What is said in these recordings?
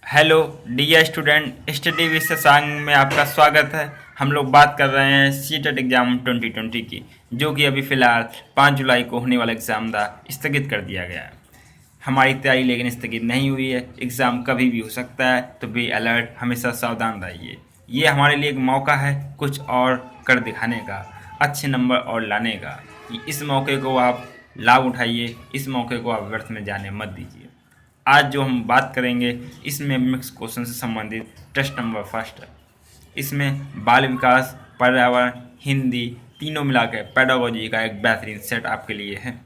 Hello dear student, study with Shashank में आपका स्वागत है। हम लोग बात कर रहे हैं सीटेट एग्ज़ाम 2020 की, जो कि अभी फ़िलहाल 5 जुलाई को होने वाला एग्ज़ाम था, स्थगित कर दिया गया है। हमारी तैयारी लेकिन स्थगित नहीं हुई है। एग्ज़ाम कभी भी हो सकता है, तो बी अलर्ट, हमेशा सावधान रहिए। ये हमारे लिए एक मौका है कुछ और कर दिखाने का, अच्छे नंबर और लाने का। इस मौके को आप लाभ उठाइए, इस मौके को आप व्यर्थ में जाने मत दीजिए। आज जो हम बात करेंगे इसमें मिक्स क्वेश्चन से संबंधित टेस्ट नंबर फर्स्ट है। इसमें बाल विकास, पर्यावरण, हिंदी तीनों मिलाकर पेडागोजी का एक बेहतरीन सेट आपके लिए है।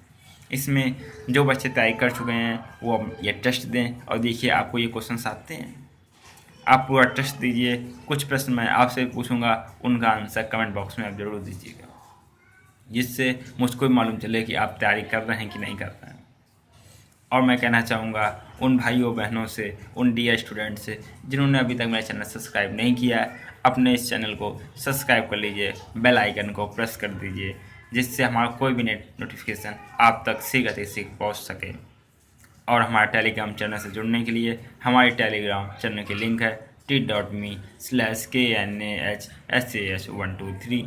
इसमें जो बच्चे तैयारी कर चुके हैं वो ये टेस्ट दें और देखिए आपको ये क्वेश्चन आते हैं। आप पूरा टेस्ट दीजिए। कुछ प्रश्न मैं आपसे पूछूंगा, उनका आंसर कमेंट बॉक्स में आप जरूर दीजिएगा, जिससे मुझको भी मालूम चले कि आप तैयारी कर रहे हैं कि नहीं कर रहे हैं। और मैं कहना चाहूँगा उन भाइयों बहनों से, उन डियर स्टूडेंट से जिन्होंने अभी तक मेरा चैनल सब्सक्राइब नहीं किया है, अपने इस चैनल को सब्सक्राइब कर लीजिए, बेल आइकन को प्रेस कर दीजिए, जिससे हमारा कोई भी नोटिफिकेशन आप तक शीघ्र पहुँच सके। और हमारे टेलीग्राम चैनल से जुड़ने के लिए हमारे टेलीग्राम चैनल की लिंक है t.me/KNAHSAH123।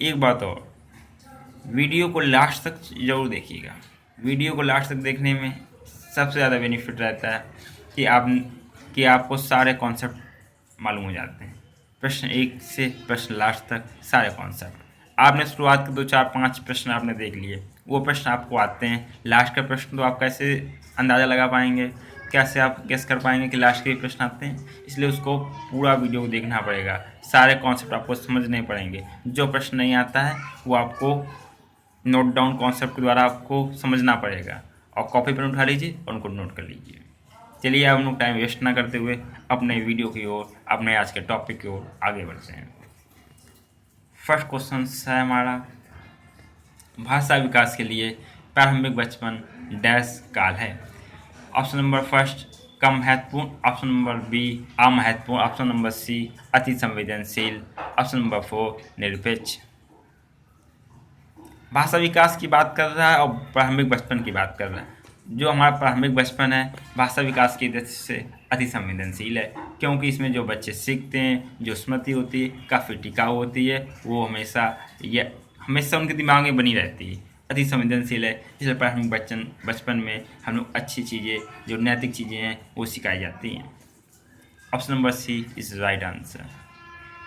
एक बात और, वीडियो को लास्ट तक ज़रूर देखिएगा। वीडियो को लास्ट तक देखने में सबसे ज़्यादा बेनिफिट रहता है कि आपको सारे कॉन्सेप्ट मालूम हो जाते हैं। प्रश्न 1 से प्रश्न लास्ट तक सारे कॉन्सेप्ट। आपने शुरुआत के 2 4 5 प्रश्न आपने देख लिए, वो प्रश्न आपको आते हैं। लास्ट का प्रश्न तो आप कैसे अंदाज़ा लगा पाएंगे, कैसे आप गेस कर पाएंगे कि लास्ट के भी प्रश्न आते हैं? इसलिए उसको पूरा वीडियो देखना पड़ेगा, सारे कॉन्सेप्ट आपको समझने पड़ेंगे। जो प्रश्न नहीं आता है वो आपको नोट डाउन कॉन्सेप्ट के द्वारा आपको समझना पड़ेगा, और कॉपी पर उठा लीजिए और उनको नोट कर लीजिए। चलिए आप लोग टाइम वेस्ट ना करते हुए अपने वीडियो की ओर, अपने आज के टॉपिक की ओर आगे बढ़ते हैं। फर्स्ट क्वेश्चन है हमारा, भाषा विकास के लिए प्रारंभिक बचपन डैश काल है। ऑप्शन नंबर फर्स्ट कम महत्वपूर्ण, ऑप्शन नंबर बी अमहत्वपूर्ण, ऑप्शन नंबर सी अति संवेदनशील, ऑप्शन नंबर 4 निरपेक्ष। भाषा विकास की बात कर रहा है और प्रारंभिक बचपन की बात कर रहा है। जो हमारा प्रारंभिक बचपन है भाषा विकास की दृष्टि से अति संवेदनशील है, क्योंकि इसमें जो बच्चे सीखते हैं, जो स्मृति होती है काफ़ी टिकाऊ होती है, वो हमेशा उनके दिमाग में बनी रहती है, अति संवेदनशील है। इसलिए प्रारंभिक बचपन में हम लोग अच्छी चीज़ें, जो नैतिक चीज़ें हैं वो सिखाई जाती हैं। Option number C is right answer.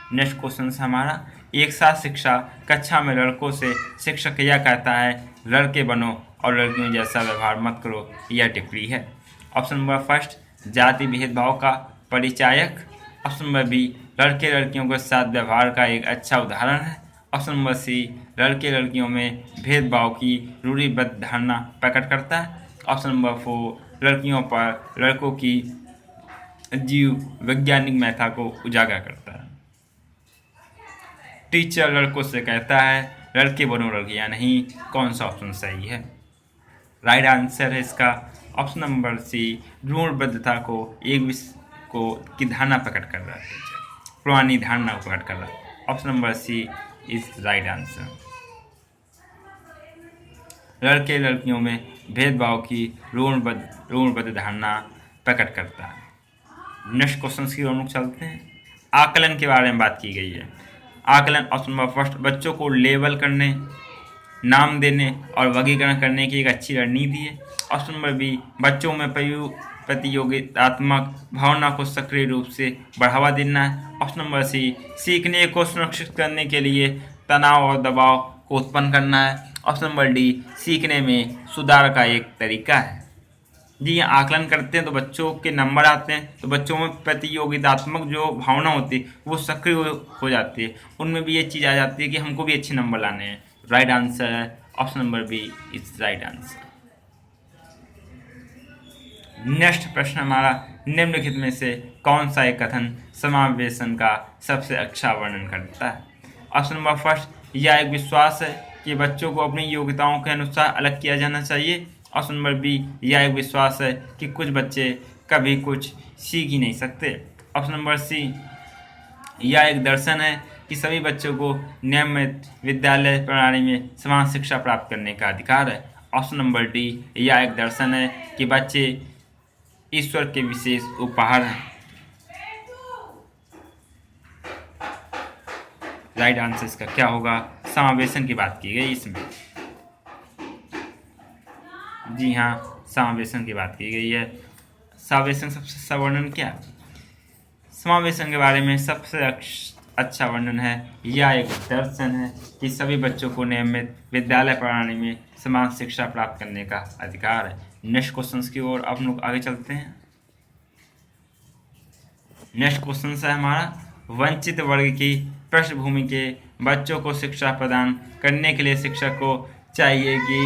Next question है हमारा, एक साथ शिक्षा कक्षा में लड़कों से शिक्षक यह कहता है लड़के बनो और लड़कियों जैसा व्यवहार मत करो, यह टिप्पणी है। ऑप्शन नंबर फर्स्ट जाति भेदभाव का परिचायक, ऑप्शन नंबर बी लड़के लड़कियों के साथ व्यवहार का एक अच्छा उदाहरण है, ऑप्शन नंबर सी लड़के लड़कियों में भेदभाव की रूढ़िबद्ध धारणा प्रकट करता है, ऑप्शन नंबर 4 लड़कियों पर लड़कों की जीव वैज्ञानिक महत्ता को उजागर करता है। टीचर लड़कों से कहता है लड़के बनो लड़कियां नहीं, कौन सा ऑप्शन सही है? राइट आंसर है इसका ऑप्शन नंबर सी, रूढ़िबद्धता को की धारणा प्रकट कर रहा है, पुरानी धारणा को प्रकट कर रहा है। Option number C is right answer. लड़के लड़कियों में भेदभाव की रूढ़िबद्ध धारणा प्रकट करता है। नेक्स्ट क्वेश्चन की ओर चलते हैं। आकलन के बारे में बात की गई है। आकलन ऑप्शन नंबर फर्स्ट बच्चों को लेबल करने, नाम देने और वर्गीकरण करने की एक अच्छी रणनीति है। ऑप्शन नंबर बी बच्चों में प्रतियोगितात्मक भावना को सक्रिय रूप से बढ़ावा देना है। ऑप्शन नंबर सी सीखने को सुरक्षित करने के लिए तनाव और दबाव को उत्पन्न करना है। ऑप्शन नंबर डी सीखने में सुधार का एक तरीका है। जी, आकलन करते हैं तो बच्चों के नंबर आते हैं, तो बच्चों में प्रतियोगितात्मक जो भावना होती है वो सक्रिय हो जाती है, उनमें भी ये चीज़ आ जाती है कि हमको भी अच्छे नंबर लाने हैं। राइट आंसर है option number B is right answer. Next प्रश्न हमारा, निम्नलिखित में से कौन सा एक कथन समावेशन का सबसे अच्छा वर्णन करता है? ऑप्शन नंबर फर्स्ट यह एक विश्वास है कि बच्चों को अपनी योग्यताओं के अनुसार अलग किया जाना चाहिए। ऑप्शन नंबर बी यह एक विश्वास है कि कुछ बच्चे कभी कुछ सीख ही नहीं सकते। ऑप्शन नंबर सी यह एक दर्शन है कि सभी बच्चों को नियमित विद्यालय प्रणाली में समान शिक्षा प्राप्त करने का अधिकार है। ऑप्शन नंबर डी यह एक दर्शन है कि बच्चे ईश्वर के विशेष उपहार हैं। राइट आंसर इसका क्या होगा? समावेशन की बात की गई इसमें। जी हाँ, समावेशन की बात की गई है। समावेशन सबसे अच्छा वर्णन क्या है? समावेशन के बारे में सबसे अच्छा वर्णन है, यह एक दर्शन है कि सभी बच्चों को नियमित विद्यालय प्रणाली में समान शिक्षा प्राप्त करने का अधिकार है। नेक्स्ट क्वेश्चन की ओर आप लोग आगे चलते हैं। नेक्स्ट क्वेश्चन है हमारा, वंचित वर्ग की पृष्ठभूमि के बच्चों को शिक्षा प्रदान करने के लिए शिक्षक को चाहिए कि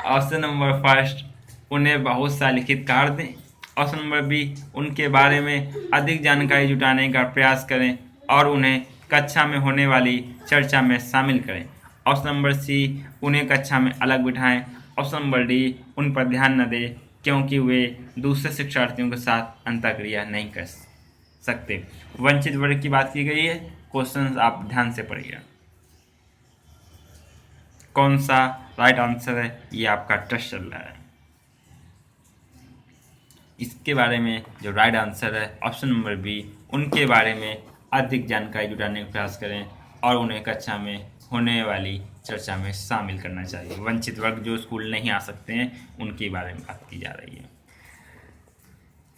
ऑप्शन नंबर फर्स्ट, उन्हें बहुत सा लिखित कार्य दें। ऑप्शन नंबर बी, उनके बारे में अधिक जानकारी जुटाने का प्रयास करें और उन्हें कक्षा में होने वाली चर्चा में शामिल करें। ऑप्शन नंबर सी, उन्हें कक्षा में अलग बिठाएं। ऑप्शन नंबर डी, उन पर ध्यान न दें क्योंकि वे दूसरे शिक्षार्थियों के साथ अंतःक्रिया नहीं कर सकते। वंचित वर्ग की बात की गई है। क्वेश्चन आप ध्यान से पढ़िए। कौन सा राइट आंसर है, ये आपका टेस्ट चल रहा है। इसके बारे में जो राइट आंसर है ऑप्शन नंबर बी, उनके बारे में अधिक जानकारी जुटाने का प्रयास करें और उन्हें कक्षा में होने वाली चर्चा में शामिल करना चाहिए। वंचित वर्ग जो स्कूल नहीं आ सकते हैं उनके बारे में बात की जा रही है।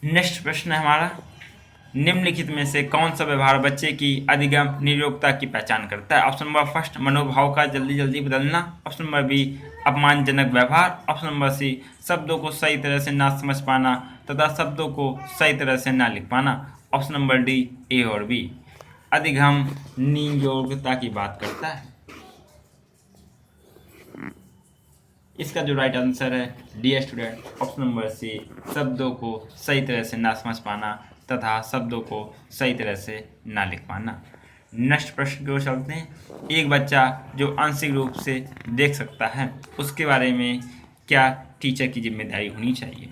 नेक्स्ट प्रश्न है हमारा, निम्नलिखित में से कौन सा व्यवहार बच्चे की अधिगम निरोगता की पहचान करता है? ऑप्शन नंबर फर्स्ट, मनोभाव का जल्दी जल्दी बदलना। ऑप्शन नंबर बी, अपमानजनक व्यवहार। ऑप्शन नंबर सी, शब्दों को सही तरह से ना समझ पाना तथा शब्दों को सही तरह से ना लिख पाना। ऑप्शन नंबर डी, ए और बी, अधिगम निरोगता की बात करता है। इसका जो राइट आंसर है D student, option number C, शब्दों को सही तरह से ना समझ पाना तथा शब्दों को सही तरह से ना लिख पाना। नेक्स्ट प्रश्न की ओर चलते हैं। एक बच्चा जो आंशिक रूप से देख सकता है उसके बारे में क्या टीचर की जिम्मेदारी होनी चाहिए?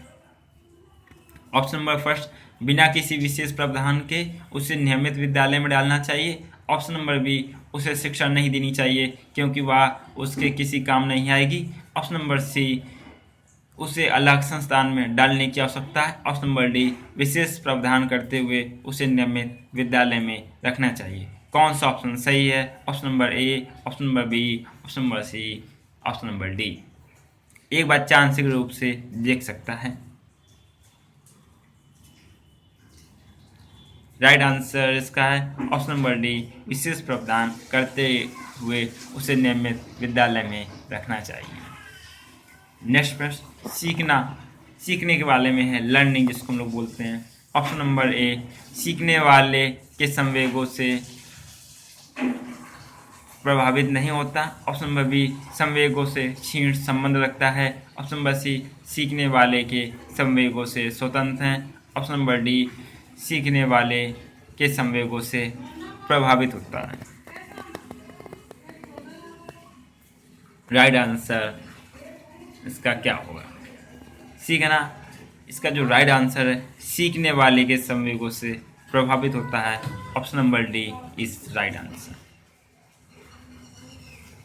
ऑप्शन नंबर फर्स्ट, बिना किसी विशेष प्रावधान के उसे नियमित विद्यालय में डालना चाहिए। ऑप्शन नंबर बी, उसे शिक्षा नहीं देनी चाहिए क्योंकि वह उसके किसी काम नहीं आएगी। ऑप्शन नंबर सी, उसे अलग संस्थान में डालने की आवश्यकता है। ऑप्शन नंबर डी, विशेष प्रावधान करते हुए उसे नियमित विद्यालय में रखना चाहिए। कौन सा ऑप्शन सही है? Option number A, option number B, option number C, option number D. एक बच्चा आंशिक रूप से देख सकता है। राइट आंसर इसका है ऑप्शन नंबर डी, विशेष प्रावधान करते हुए उसे नियमित विद्यालय में रखना चाहिए। नेक्स्ट प्रश्न, सीखने के बारे में है, लर्निंग जिसको हम लोग बोलते हैं। ऑप्शन नंबर ए, सीखने वाले के संवेगों से प्रभावित नहीं होता। ऑप्शन नंबर बी, संवेगों से क्षीण संबंध रखता है। ऑप्शन नंबर सी, सीखने वाले के संवेगों से स्वतंत्र हैं। ऑप्शन नंबर डी, सीखने वाले के संवेगों से प्रभावित होता है। राइट आंसर इसका क्या होगा? सीखना, इसका जो राइट आंसर है सीखने वाले के संवेगों से प्रभावित होता है। Option number D is right answer.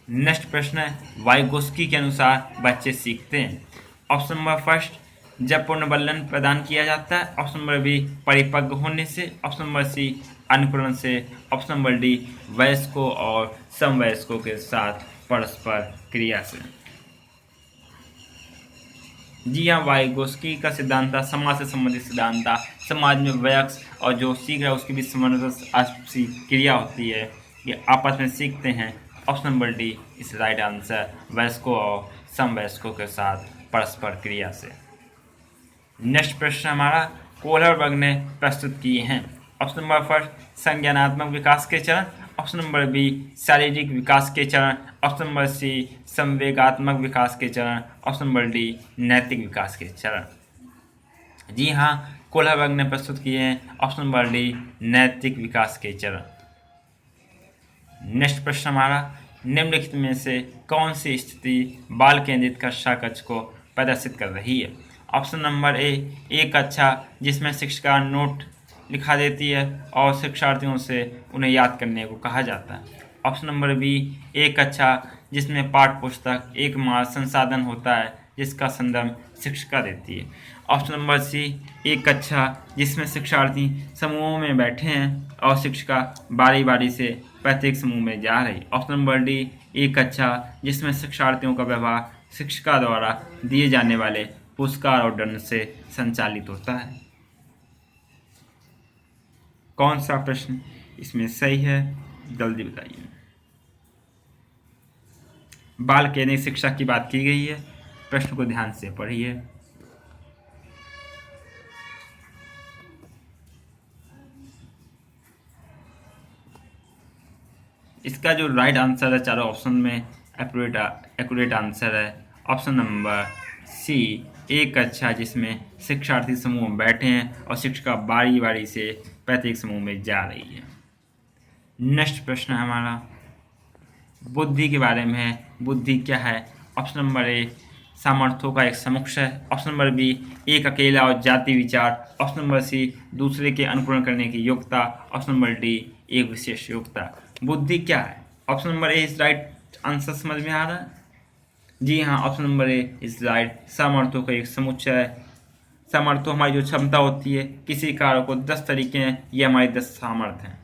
Next प्रश्न है, वाइगोस्की के अनुसार बच्चे सीखते हैं। ऑप्शन नंबर फर्स्ट, जब पुनर्बलन प्रदान किया जाता है। ऑप्शन नंबर बी, परिपक्व होने से। ऑप्शन नंबर सी, अनुकरण से। ऑप्शन नंबर डी, वयस्कों और समवयस्कों के साथ परस्पर क्रिया से। जी हाँ, वाइगोस्की का सिद्धांत था समाज से संबंधित सिद्धांत था। समाज में वयस्क और जो सीख रहा है उसके बीच संबंधित आपसी क्रिया होती है, ये आपस में सीखते हैं। ऑप्शन नंबर डी इस राइट आंसर, वयस्कों और समवयस्कों के साथ परस्पर क्रिया से। नेक्स्ट प्रश्न हमारा कोहलरबर्ग ने प्रस्तुत किए हैं। ऑप्शन नंबर फर्स्ट, संज्ञानात्मक विकास के चरण। ऑप्शन नंबर बी, शारीरिक विकास के चरण। ऑप्शन नंबर सी, संवेगात्मक विकास के चरण। ऑप्शन नंबर डी, नैतिक विकास के चरण। जी हाँ, कोहलरबर्ग ने प्रस्तुत किए हैं ऑप्शन नंबर डी, नैतिक विकास के चरण। नेक्स्ट प्रश्न हमारा, निम्नलिखित में से कौन सी स्थिति बाल केंद्रित कक्षा कक्ष को प्रदर्शित कर रही है? ऑप्शन नंबर ए, एक कक्षा जिसमें शिक्षिका नोट लिखा देती है और शिक्षार्थियों से उन्हें याद करने को कहा जाता है। ऑप्शन नंबर बी, एक कक्षा जिसमें पाठ्य पुस्तक एकमात्र संसाधन होता है जिसका संदर्भ शिक्षिका देती है। ऑप्शन नंबर सी, एक कक्षा जिसमें शिक्षार्थी समूहों में बैठे हैं और शिक्षिका बारी बारी से प्रत्येक समूह में जा रही। ऑप्शन नंबर डी, एक कक्षा जिसमें शिक्षार्थियों का व्यवहार शिक्षिका द्वारा दिए जाने वाले पुरस्कार और दंड से संचालित होता है। कौन सा प्रश्न इसमें सही है, जल्दी बताइए। बाल केंद्रित शिक्षा की बात की गई है, प्रश्न को ध्यान से पढ़िए। इसका जो राइट आंसर है चारों ऑप्शन में एक्यूरेट आंसर है ऑप्शन नंबर सी, एक कक्षा जिसमें शिक्षार्थी समूह में बैठे हैं और शिक्षिका बारी बारी से प्रत्येक समूह में जा रही है। नेक्स्ट प्रश्न है हमारा बुद्धि के बारे में है। बुद्धि क्या है? ऑप्शन नंबर ए, सामर्थ्यों का एक समुच्चय है। ऑप्शन नंबर बी, एक अकेला और जाति विचार। ऑप्शन नंबर सी, दूसरे के अनुकरण करने की योग्यता। ऑप्शन नंबर डी, एक विशेष योग्यता। बुद्धि क्या है? Option number A is right answer समझ में आ रहा है? जी हाँ, option number A is right. सामर्थ्यों का एक समुच्चय है। सामर्थ्य हमारी जो क्षमता होती है किसी कार्य को 10 तरीके हैं, ये हमारी 10 सामर्थ्य हैं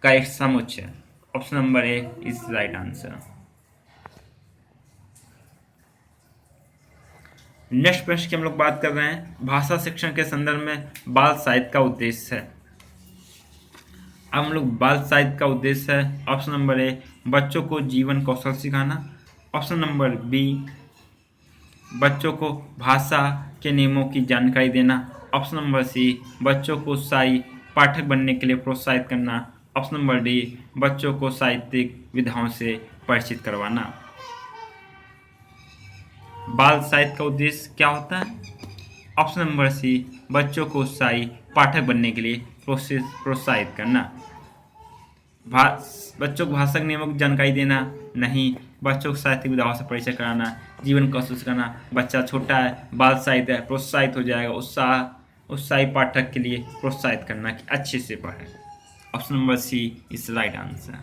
का एक समुच्चय है। Option number A is right answer. Next प्रश्न की हम लोग बात कर रहे हैं भाषा शिक्षण के संदर्भ में बाल साहित्य का उद्देश्य है। अब हम लोग बाल साहित्य का उद्देश्य है ऑप्शन नंबर ए, बच्चों को जीवन कौशल सिखाना। ऑप्शन नंबर बी, बच्चों को भाषा के नियमों की जानकारी देना। ऑप्शन नंबर सी, बच्चों को उत्साही पाठक बनने के लिए प्रोत्साहित करना। ऑप्शन नंबर डी, बच्चों को साहित्यिक विधाओं से परिचित करवाना। बाल साहित्य का उद्देश्य क्या होता है? ऑप्शन नंबर सी, बच्चों को उत्साही पाठक बनने के लिए प्रोत्साहित करना। बच्चों को भाषा के नियमों की जानकारी देना नहीं, बच्चों को साहित्यिक विधाओं से परिचय कराना, जीवन कौशल सिखाना। बच्चा छोटा है, बाल साहित्य है, प्रोत्साहित हो जाएगा, उत्साही पाठक के लिए प्रोत्साहित करना कि अच्छे से पढ़े। Option number C is right answer.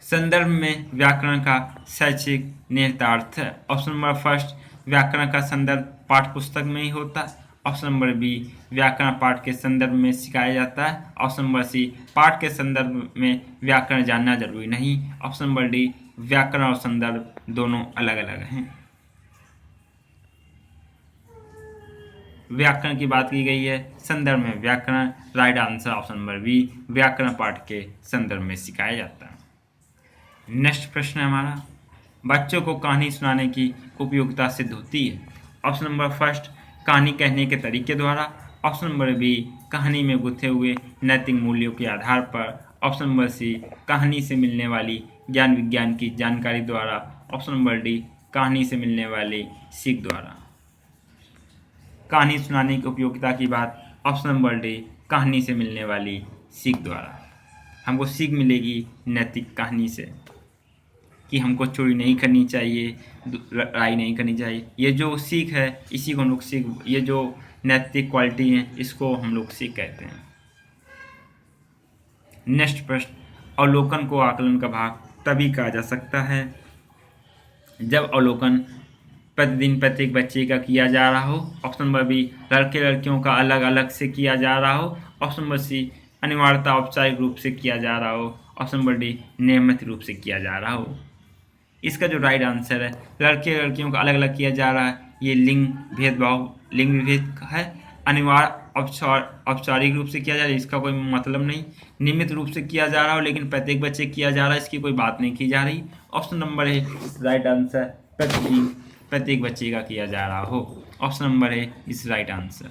संदर्भ में व्याकरण का शैक्षिक निहितार्थ है। ऑप्शन नंबर फर्स्ट, व्याकरण का संदर्भ पाठ्य पुस्तक में ही होता है। ऑप्शन नंबर बी, व्याकरण पाठ के संदर्भ में सिखाया जाता है। ऑप्शन नंबर सी, पाठ के संदर्भ में व्याकरण जानना जरूरी नहीं। ऑप्शन नंबर डी, व्याकरण और संदर्भ दोनों अलग अलग हैं। व्याकरण की बात की गई है, संदर्भ में व्याकरण। Right answer option number B, व्याकरण पाठ के संदर्भ में सिखाया जाता है। नेक्स्ट प्रश्न है हमारा बच्चों को कहानी सुनाने की उपयोगिता सिद्ध होती है। ऑप्शन नंबर फर्स्ट, कहानी कहने के तरीके द्वारा। ऑप्शन नंबर बी, कहानी में गुथे हुए नैतिक मूल्यों के आधार पर। ऑप्शन नंबर सी, कहानी से मिलने वाली ज्ञान विज्ञान की जानकारी द्वारा। ऑप्शन नंबर डी, कहानी से मिलने वाली सीख द्वारा। कहानी सुनाने की उपयोगिता की बात, ऑप्शन नंबर डी, कहानी से मिलने वाली सीख द्वारा। हमको सीख मिलेगी नैतिक कहानी से कि हमको चोरी नहीं करनी चाहिए, लड़ाई नहीं करनी चाहिए। ये जो सीख है इसी को हम लोग सीख, ये जो नैतिक क्वालिटी है इसको हम लोग सीख कहते हैं। नेक्स्ट प्रश्न, अवलोकन को आकलन का भाग तभी कहा जा सकता है जब अवलोकन प्रतिदिन प्रत्येक बच्चे का किया जा रहा हो। ऑप्शन नंबर बी, लड़के लड़कियों का अलग अलग से किया जा रहा हो। ऑप्शन नंबर सी, अनिवार्यता औपचारिक रूप से किया जा रहा हो। ऑप्शन नंबर डी, नियमित रूप से किया जा रहा हो। इसका जो राइट आंसर है, लड़के लड़कियों का अलग अलग किया जा रहा है, ये लिंग विभेद है। अनिवार्य औपचारिक रूप से किया जा रहा है, इसका कोई मतलब नहीं। नियमित रूप से किया जा रहा हो लेकिन प्रत्येक बच्चे किया जा रहा है, इसकी कोई बात नहीं की जा रही। ऑप्शन नंबर है राइट आंसर, प्रत्येक बच्चे का किया जा रहा हो। ऑप्शन नंबर है इस राइट आंसर।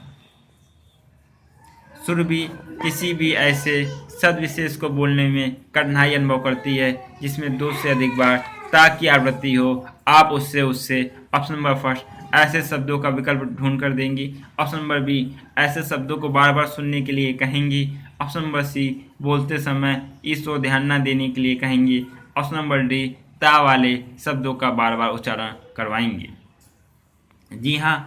सुरभि किसी भी ऐसे शब्द विशेष को बोलने में कठिनाई अनुभव करती है जिसमें 2 से अधिक बार ता की आवृत्ति हो। आप उससे ऑप्शन नंबर फर्स्ट, ऐसे शब्दों का विकल्प ढूंढ कर देंगी। ऑप्शन नंबर बी, ऐसे शब्दों को बार बार सुनने के लिए कहेंगी। ऑप्शन नंबर सी, बोलते समय इस ओर ध्यान न देने के लिए कहेंगी। ऑप्शन नंबर डी, ता वाले शब्दों का बार बार उच्चारण करवाएंगे। जी हाँ,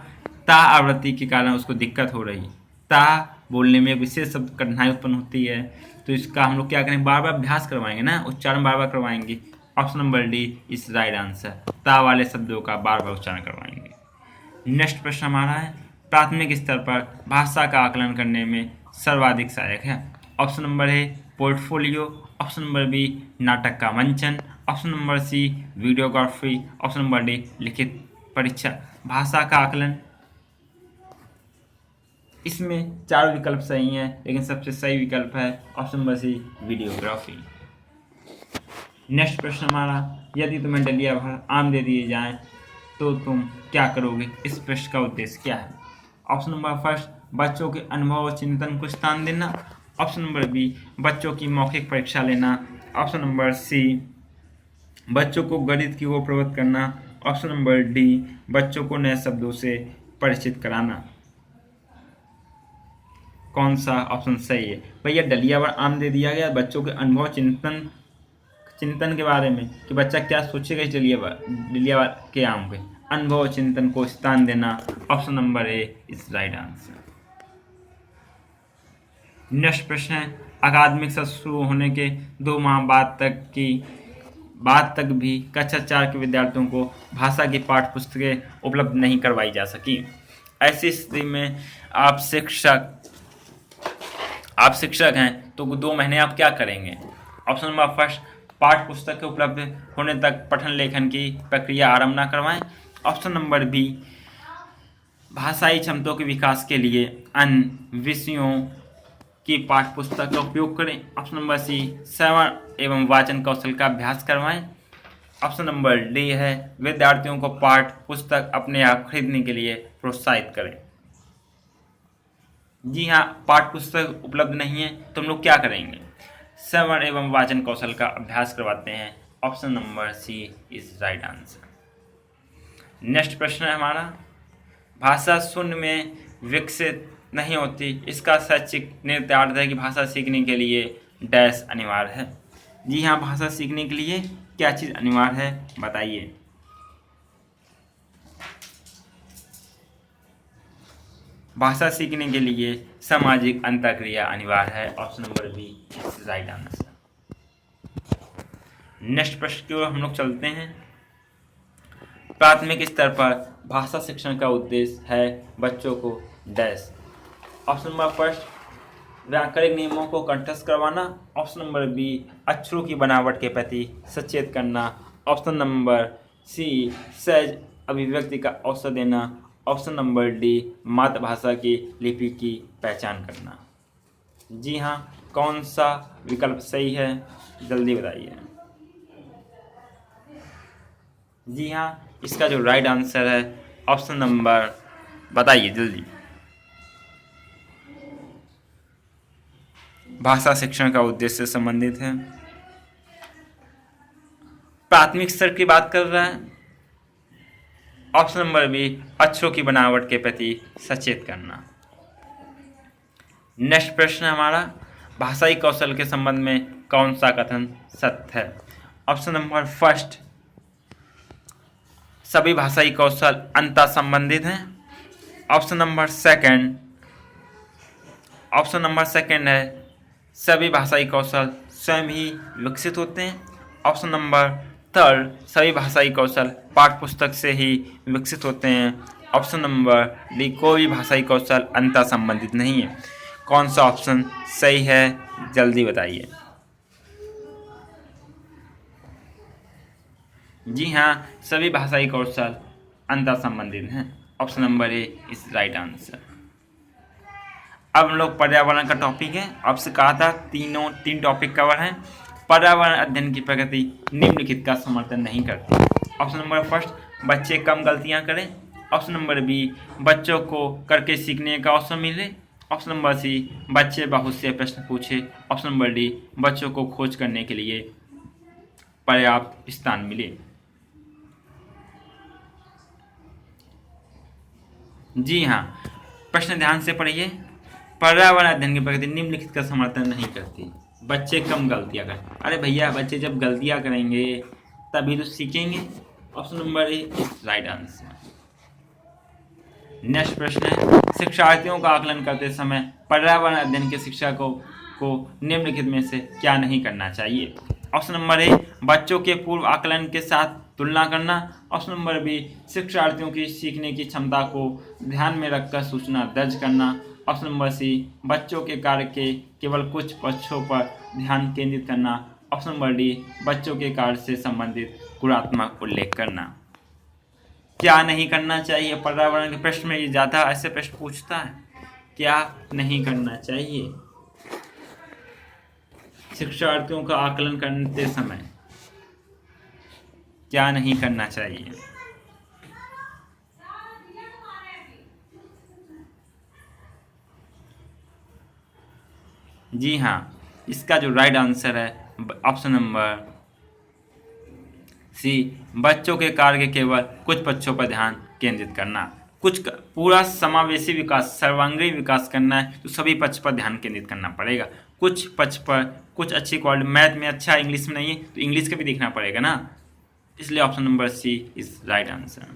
ता आवृत्ति के कारण उसको दिक्कत हो रही। ता बोलने में विशेष शब्द कठिनाई उत्पन्न होती है, तो इसका हम लोग क्या करें, बार बार अभ्यास करवाएंगे ना, उच्चारण बार बार करवाएंगे। Option number D is right answer. ता वाले शब्दों का बार बार उच्चारण करवाएंगे। नेक्स्ट प्रश्न हमारा है, प्राथमिक स्तर पर भाषा का आकलन करने में सर्वाधिक सहायक है। Option number A portfolio, option number B नाटक का मंचन, option number C videography, option number D लिखित परीक्षा। भाषा का आकलन, इसमें 4 विकल्प सही हैं, लेकिन सबसे सही विकल्प है option number C videography. Next प्रश्न हमारा, यदि तुम्हें डलिया भर आम दे दिए जाएं तो तुम क्या करोगे? इस प्रश्न का उद्देश्य क्या है? ऑप्शन नंबर फर्स्ट, बच्चों के अनुभव और चिंतन को स्थान देना, ऑप्शन नंबर बी बच्चों की मौखिक परीक्षा लेना, ऑप्शन नंबर सी बच्चों को गणित की ओर प्रवृत्त करना, ऑप्शन नंबर डी बच्चों को नए शब्दों से परिचित कराना। कौन सा ऑप्शन सही है? भैया डलिया भर आम दे दिया गया बच्चों के अनुभव चिंतन के बारे में कि बच्चा क्या सोचेगा इस डलिया के आम के अनुभव चिंतन को स्थान देना। Option number A is right answer. Next प्रश्न है, अकादमिक सत्र शुरू होने के 2 माह बाद तक भी कक्षा 4 के विद्यार्थियों को भाषा की पाठ्य पुस्तकें उपलब्ध नहीं करवाई जा सकी। ऐसी स्थिति में आप शिक्षक हैं तो 2 महीने आप क्या करेंगे? ऑप्शन नंबर फर्स्ट, पाठ्य पुस्तक के उपलब्ध होने तक पठन लेखन की प्रक्रिया आरंभ न करवाएं। ऑप्शन नंबर बी भाषाई क्षमताओं के विकास के लिए अन्य विषयों की पाठ्य पुस्तक का उपयोग करें। ऑप्शन नंबर सी श्रवण एवं वाचन कौशल का अभ्यास करवाएं। ऑप्शन नंबर डी है विद्यार्थियों को पाठ्य पुस्तक अपने आप खरीदने के लिए प्रोत्साहित करें। जी हाँ, पाठ्य पुस्तक उपलब्ध नहीं है तो हम लोग क्या करेंगे? श्रवण एवं वाचन कौशल का अभ्यास करवाते हैं। Option number C is right answer. Next प्रश्न है हमारा, भाषा शून्य में विकसित नहीं होती, इसका शैक्षिक निहितार्थ है कि भाषा सीखने के लिए डैश अनिवार्य है। जी हाँ, भाषा सीखने के लिए क्या चीज़ अनिवार्य है बताइए? भाषा सीखने के लिए सामाजिक अंतःक्रिया अनिवार्य है। Option number B is right answer. Next प्रश्न की ओर हम लोग चलते हैं। प्राथमिक स्तर पर भाषा शिक्षण का उद्देश्य है बच्चों को डैश। ऑप्शन नंबर फर्स्ट, व्याकरणिक नियमों को कंठस्थ करवाना। ऑप्शन नंबर बी अक्षरों की बनावट के प्रति सचेत करना। ऑप्शन नंबर सी सहज अभिव्यक्ति का अवसर देना। ऑप्शन नंबर डी मातृभाषा की लिपि की पहचान करना। जी हाँ, कौन सा विकल्प सही है जल्दी बताइए? जी हाँ, इसका जो राइट आंसर है ऑप्शन नंबर, बताइए जल्दी। भाषा शिक्षण का उद्देश्य से संबंधित है, प्राथमिक स्तर की बात कर रहा है। ऑप्शन नंबर बी अक्षरों की बनावट के प्रति सचेत करना। नेक्स्ट प्रश्न हमारा, भाषाई कौशल के संबंध में कौन सा कथन सत्य है? ऑप्शन नंबर फर्स्ट, सभी भाषाई कौशल अंतः संबंधित हैं। ऑप्शन नंबर सेकंड है सभी भाषाई कौशल स्वयं ही विकसित होते हैं। ऑप्शन नंबर थर्ड, सभी भाषाई कौशल पाठ्य पुस्तक से ही विकसित होते हैं। ऑप्शन नंबर डी, कोई भी भाषाई कौशल अंतः संबंधित नहीं है। कौन सा ऑप्शन सही है जल्दी बताइए? जी हाँ, सभी भाषाई कौशल अंतः संबंधित हैं। Option number A is right answer. अब हम लोग पर्यावरण का टॉपिक है, आपसे कहा था 3 टॉपिक कवर हैं। पर्यावरण अध्ययन की प्रगति निम्नलिखित का समर्थन नहीं करती। ऑप्शन नंबर फर्स्ट, बच्चे कम गलतियां करें। ऑप्शन नंबर बी, बच्चों को करके सीखने का अवसर मिले। ऑप्शन नंबर सी, बच्चे बहुत से प्रश्न पूछे। ऑप्शन नंबर डी, बच्चों को खोज करने के लिए पर्याप्त स्थान मिले। जी हाँ, प्रश्न ध्यान से पढ़िए। पर्यावरण अध्ययन की प्रगति निम्नलिखित का समर्थन नहीं करती, बच्चे कम गलतियां करें। अरे भैया, बच्चे जब गलतियां करेंगे तभी तो सीखेंगे। ऑप्शन नंबर ए राइट आंसर। नेक्स्ट प्रश्न है, शिक्षार्थियों का आकलन करते समय पर्यावरण अध्ययन के शिक्षकों को निम्नलिखित में से क्या नहीं करना चाहिए? ऑप्शन नंबर ए बच्चों के पूर्व आकलन के साथ तुलना करना। ऑप्शन नंबर बी शिक्षार्थियों की सीखने की क्षमता को ध्यान में रखकर सूचना दर्ज करना। ऑप्शन नंबर सी बच्चों के कार्य के केवल कुछ पक्षों पर ध्यान केंद्रित करना। ऑप्शन नंबर डी बच्चों के कार्य से संबंधित गुणात्मक उल्लेख करना। क्या नहीं करना चाहिए? पर्यावरण के प्रश्न में ये ज़्यादा ऐसे प्रश्न पूछता है। क्या नहीं करना चाहिए शिक्षार्थियों का आकलन करते समय? क्या नहीं करना चाहिए? जी हाँ, इसका जो राइट आंसर है ऑप्शन नंबर सी बच्चों के कार्य के केवल कुछ पक्षों पर ध्यान केंद्रित करना। पूरा समावेशी विकास, सर्वांगीण विकास करना है तो सभी पक्ष पर ध्यान केंद्रित करना पड़ेगा। कुछ पक्ष पर, कुछ अच्छी क्वालिटी, मैथ में अच्छा, इंग्लिश में नहीं है तो इंग्लिश का भी देखना पड़ेगा ना, इसलिए option number C is right answer.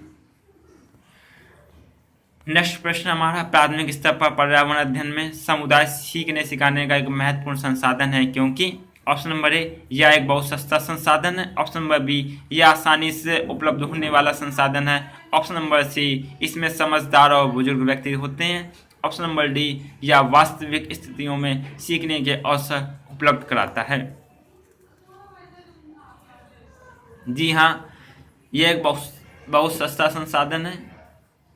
Next प्रश्न हमारा, प्राथमिक स्तर पर पर्यावरण अध्ययन में समुदाय सीखने सिखाने का एक महत्वपूर्ण संसाधन है क्योंकि? ऑप्शन नंबर ए यह एक बहुत सस्ता संसाधन है। ऑप्शन नंबर बी यह आसानी से उपलब्ध होने वाला संसाधन है। ऑप्शन नंबर सी इसमें समझदार और बुजुर्ग व्यक्ति होते हैं। ऑप्शन नंबर डी यह वास्तविक स्थितियों में सीखने के अवसर उपलब्ध कराता है। जी हाँ, यह एक बहुत सस्ता संसाधन है।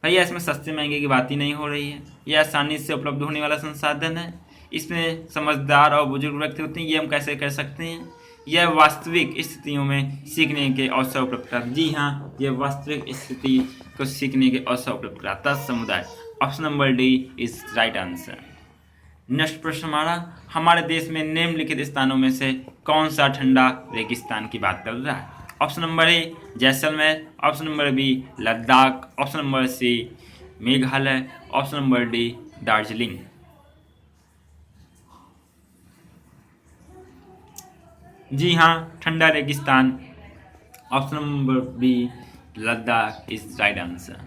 भैया इसमें सस्ते महंगे की बात ही नहीं हो रही है। यह आसानी से उपलब्ध होने वाला संसाधन है। इसमें समझदार और बुजुर्ग व्यक्ति होते हैं। ये हम कैसे कह सकते हैं? यह वास्तविक स्थितियों में सीखने के अवसर उपलब्ध कराता है। जी हाँ, यह वास्तविक स्थिति को सीखने के अवसर उपलब्ध कराता है समुदाय। Option number D is right answer. Next प्रश्न हमारे देश में निम्नलिखित स्थानों में से कौन सा ठंडा रेगिस्तान की बात कर रहा है? Option number A Jaisalmer. Option number B Ladakh. Option number C Meghalaya. Option number D Darjeeling. जी हाँ, ठंडा रेगिस्तान, option number B Ladakh is right answer.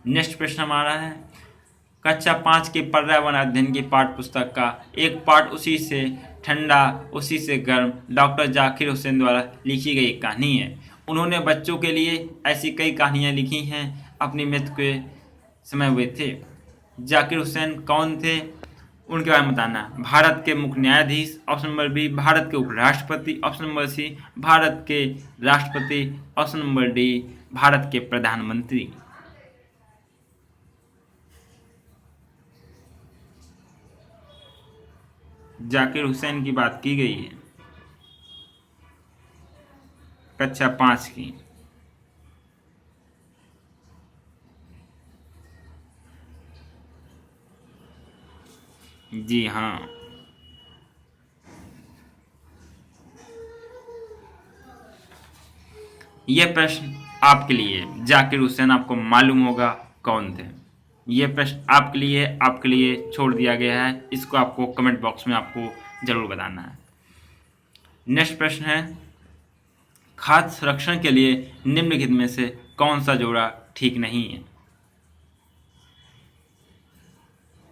Next प्रश्न हमारा है, कक्षा 5 के पर्यावरण अध्ययन की पाठ्य पुस्तक का एक पाठ उसी से ठंडा उसी से गर्म डॉक्टर जाकिर हुसैन द्वारा लिखी गई एक कहानी है। उन्होंने बच्चों के लिए ऐसी कई कहानियाँ लिखी हैं। अपनी मृत्यु के समय हुए थे। जाकिर हुसैन कौन थे, उनके बारे में बताना। भारत के मुख्य न्यायाधीश। ऑप्शन नंबर बी भारत के उपराष्ट्रपति। ऑप्शन नंबर सी भारत के राष्ट्रपति। ऑप्शन नंबर डी भारत के प्रधानमंत्री। जाकिर हुसैन की बात की गई है कक्षा 5 की। जी हाँ, यह प्रश्न आपके लिए, जाकिर हुसैन आपको मालूम होगा कौन थे। यह प्रश्न आपके लिए छोड़ दिया गया है। इसको आपको कमेंट बॉक्स में आपको जरूर बताना है। नेक्स्ट प्रश्न है, खाद्य संरक्षण के लिए निम्नलिखित में से कौन सा जोड़ा ठीक नहीं है?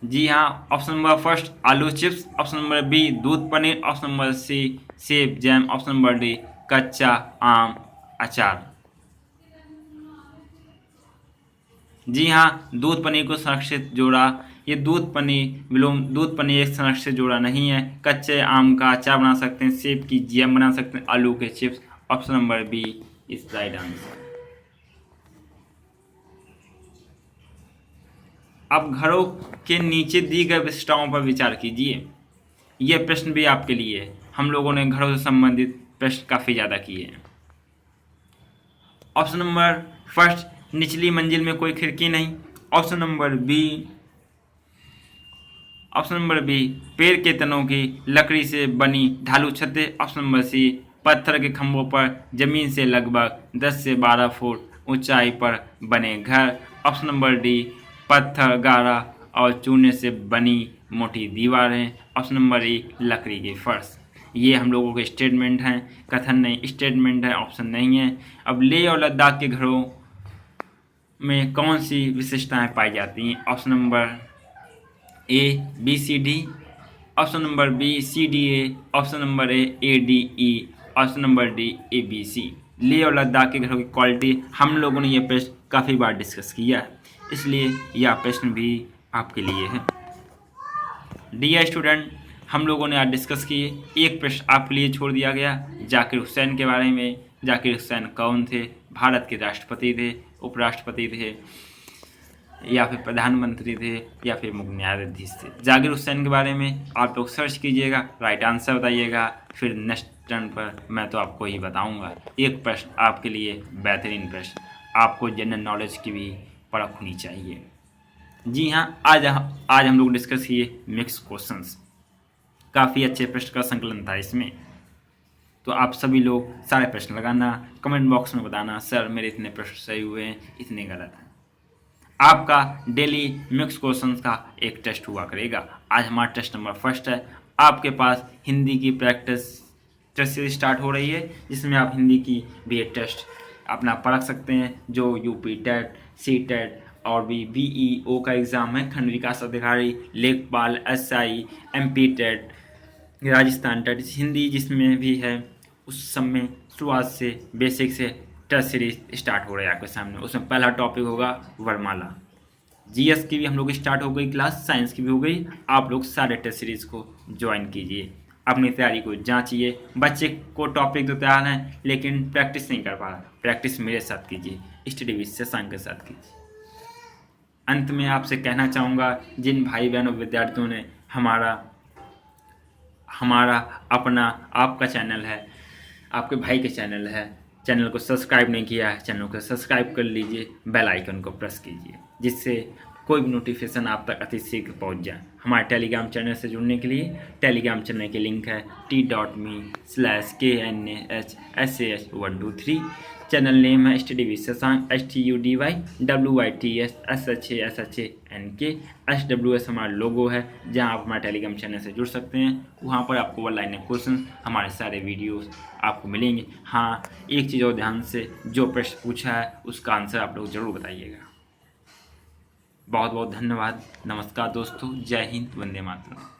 जी हाँ, ऑप्शन नंबर फर्स्ट आलू चिप्स। ऑप्शन नंबर बी दूध पनीर। ऑप्शन नंबर सी सेब जैम। ऑप्शन नंबर डी कच्चा आम अचार। जी हाँ, दूध पनीर को संरक्षित जोड़ा, ये दूध पनीर एक संरक्षित जोड़ा नहीं है। कच्चे आम का अचार बना सकते हैं, सेब की जैम बना सकते हैं, आलू के chips. Option number B is right answer. अब घरों के नीचे दी गई विशेषताओं पर विचार कीजिए। यह प्रश्न भी आपके लिए है। हम लोगों ने घरों से संबंधित प्रश्न काफ़ी ज़्यादा किए हैं। ऑप्शन नंबर फर्स्ट, निचली मंजिल में कोई खिड़की नहीं। ऑप्शन नंबर बी पेड़ के तनों की लकड़ी से बनी ढालू छतें। ऑप्शन नंबर सी पत्थर के खंभों पर जमीन से लगभग 10 से 12 फुट ऊंचाई पर बने घर। ऑप्शन नंबर डी पत्थर, गारा और चूने से बनी मोटी दीवारें। ऑप्शन नंबर ई लकड़ी के फर्श। ये हम लोगों के स्टेटमेंट हैं, कथन नहीं, स्टेटमेंट है, ऑप्शन नहीं है। अब लेह और लद्दाख के घरों में कौन सी विशेषताएं पाई जाती हैं? Option number A B C D. Option number B C D A. Option number A D E. Option number D ABC। Leh और लद्दाख के घरों की क्वालिटी, हम लोगों ने यह प्रश्न काफ़ी बार डिस्कस किया है, इसलिए यह प्रश्न भी आपके लिए है। डियर स्टूडेंट, हम लोगों ने आज डिस्कस किए, एक प्रश्न आपके लिए छोड़ दिया गया जाकिर हुसैन के बारे में। जाकिर हुसैन कौन थे? भारत के राष्ट्रपति थे, उपराष्ट्रपति थे, या फिर प्रधानमंत्री थे, या फिर मुख्य न्यायाधीश थे? जाकिर हुसैन के बारे में आप लोग सर्च कीजिएगा, राइट आंसर बताइएगा, फिर नेक्स्ट टर्न पर मैं तो आपको ही बताऊंगा। एक प्रश्न आपके लिए बेहतरीन प्रश्न, आपको जनरल नॉलेज की भी परख होनी चाहिए। जी हाँ, आज हम लोग डिस्कस किए मिक्स क्वेश्चंस, काफ़ी अच्छे प्रश्न का संकलन था इसमें। तो आप सभी लोग सारे प्रश्न लगाना, कमेंट बॉक्स में बताना सर मेरे इतने प्रश्न सही हुए हैं, इतने गलत हैं। आपका डेली मिक्स क्वेश्चंस का एक टेस्ट हुआ करेगा। आज हमारा टेस्ट नंबर फर्स्ट है। आपके पास हिंदी की प्रैक्टिस टेस्ट से स्टार्ट हो रही है, जिसमें आप हिंदी की भी एक टेस्ट अपना परख सकते हैं, जो यूपी टेट, सी टेट और भी BEO का एग्ज़ाम है, खंड विकास अधिकारी, लेखपाल, SI, MP TET, Rajasthan TET, Hindi जिसमें भी है, उस सब में शुरुआत से बेसिक से टेस्ट सीरीज स्टार्ट हो रहा है आपके सामने। उसमें पहला टॉपिक होगा वर्णमाला। GS की भी हम लोग स्टार्ट हो गई क्लास, साइंस की भी हो गई। आप लोग सारे टेस्ट सीरीज को ज्वाइन कीजिए, अपनी तैयारी को जांचिए। बच्चे को टॉपिक तो तैयार हैं लेकिन प्रैक्टिस नहीं कर पा रहा, प्रैक्टिस मेरे साथ कीजिए, स्टडी विद शशांक के साथ कीजिए। अंत में आपसे कहना चाहूँगा, जिन भाई बहनों विद्यार्थियों ने हमारा अपना आपका चैनल है, आपके भाई के चैनल है, चैनल को सब्सक्राइब नहीं किया है, चैनल को सब्सक्राइब कर लीजिए, बेल आइकन को प्रेस कीजिए, जिससे कोई भी नोटिफिकेशन आप तक अति शीघ्र पहुंच जाए। हमारे टेलीग्राम चैनल से जुड़ने के लिए टेलीग्राम चैनल की लिंक है t.me/KNASSAH123। चैनल नेम है स्टडी विद शशांक, STUDYWITSSHASHANK। हमारा लोगो है, जहां आप हमारे टेलीग्राम चैनल से जुड़ सकते हैं। वहां पर आपको वन लाइनर क्वेश्चन, हमारे सारे वीडियोस आपको मिलेंगे। हाँ, एक चीज़ और ध्यान से, जो प्रश्न पूछा है उसका आंसर आप लोग ज़रूर बताइएगा। बहुत बहुत धन्यवाद। नमस्कार दोस्तों, जय हिंद, वंदे मातरम।